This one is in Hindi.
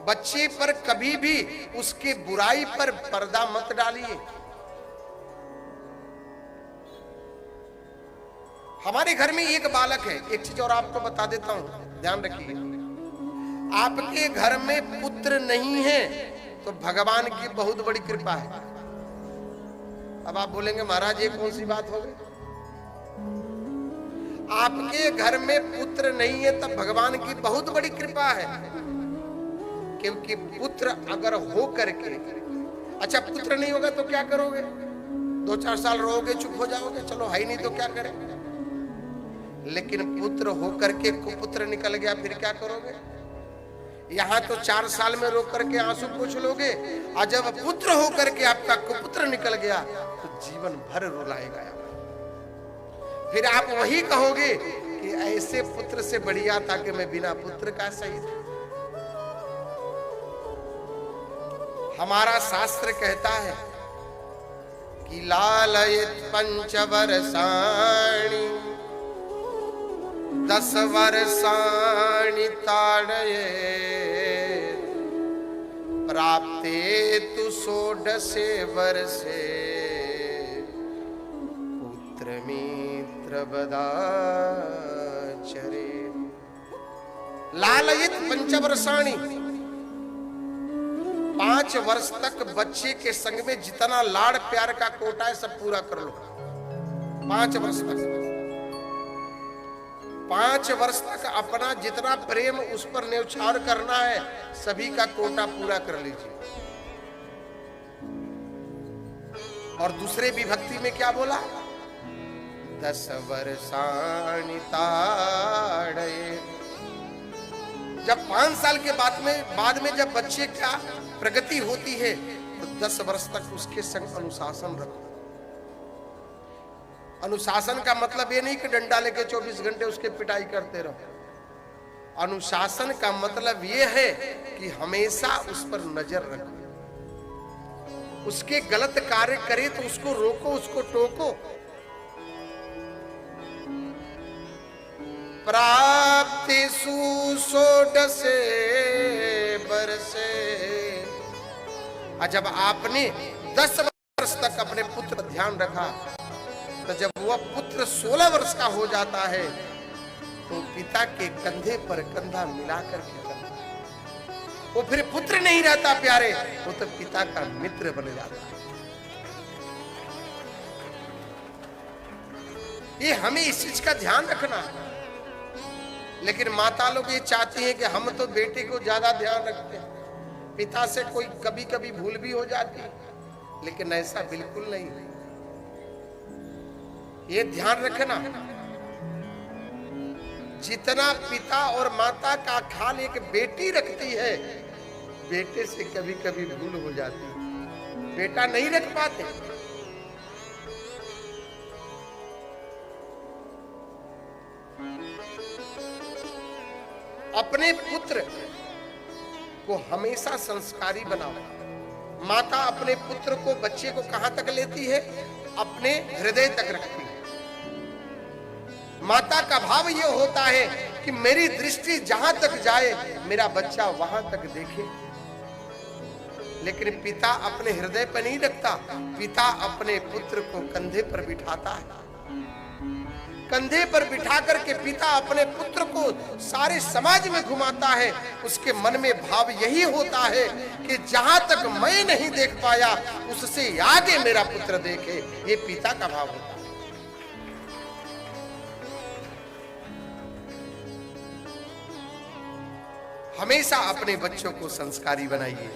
बच्चे पर कभी भी उसके बुराई पर पर्दा मत डालिए। हमारे घर में एक बालक है, एक चीज और आपको बता देता हूं, ध्यान रखिए। आपके घर में पुत्र नहीं है तो भगवान की बहुत बड़ी कृपा है। अब आप बोलेंगे महाराज ये कौन सी बात हो गई? आपके घर में पुत्र नहीं है तब भगवान की बहुत बड़ी कृपा है, क्योंकि पुत्र अगर हो करके, अच्छा पुत्र नहीं होगा तो क्या करोगे? 2-4 साल रहोगे, चुप हो जाओगे, चलो है ही नहीं तो क्या करें। लेकिन पुत्र होकर के कुपुत्र निकल गया, फिर क्या करोगे? यहां तो 4 साल में रो करके आंसू पोंछ लोगे, और जब पुत्र होकर के आपका कुपुत्र निकल गया तो जीवन भर रुलाएगा। फिर आप वही कहोगे कि ऐसे पुत्र से बढ़िया था कि मैं बिना पुत्र का सही था। हमारा शास्त्र कहता है कि लालयित पंचवर्षाणि 10 वर्षाणि ताडये प्राप्ते तु 16 वर्षे पुत्रमित्र बदाचरे। लालयित पंचवर्षाणि, 5 वर्ष तक बच्चे के संग में जितना लाड़ प्यार का कोटा है सब पूरा कर लो। 5 वर्ष तक, 5 वर्ष तक अपना जितना प्रेम उस पर न्यौछावर करना है सभी का कोटा पूरा कर लीजिए। और दूसरे विभक्ति में क्या बोला? 10 वर्षाणि ताडये। जब 5 साल के बाद में जब बच्चे का प्रगति होती है तो 10 वर्ष तक उसके संग अनुशासन रखो। अनुशासन का मतलब ये नहीं कि डंडा लेके 24 घंटे उसके पिटाई करते रहो। अनुशासन का मतलब ये है कि हमेशा उस पर नजर रखो, उसके गलत कार्य करे तो उसको रोको, उसको टोको। प्राप्तिषु 16 वर्षे। जब आपने 10 वर्ष तक अपने पुत्र पर ध्यान रखा तो जब वह पुत्र 16 वर्ष का हो जाता है तो पिता के कंधे पर कंधा मिलाकर के चलता है। वो फिर पुत्र नहीं रहता प्यारे, वो तो पिता का मित्र बन जाता है। ये हमें इस चीज का ध्यान रखना है। लेकिन माता लोग ये चाहती हैं कि हम तो बेटे को ज्यादा ध्यान रखते हैं, पिता से कोई कभी कभी भूल भी हो जाती है, लेकिन ऐसा बिल्कुल नहीं। ये ध्यान रखना, जितना पिता और माता का ख्याल एक बेटी रखती है, बेटे से कभी कभी भूल हो जाती है, बेटा नहीं रख पाते। अपने पुत्र को हमेशा संस्कारी बनाओ। माता अपने पुत्र को, बच्चे को कहां तक लेती है? अपने हृदय तक रखती है। माता का भाव यह होता है कि मेरी दृष्टि जहां तक जाए मेरा बच्चा वहां तक देखे। लेकिन पिता अपने हृदय पर नहीं रखता, पिता अपने पुत्र को कंधे पर बिठाता है। कंधे पर बिठा करके पिता अपने पुत्र को सारे समाज में घुमाता है। उसके मन में भाव यही होता है कि जहां तक मैं नहीं देख पाया उससे आगे मेरा पुत्र देखे। ये पिता का भाव होता है। हमेशा अपने बच्चों को संस्कारी बनाइए।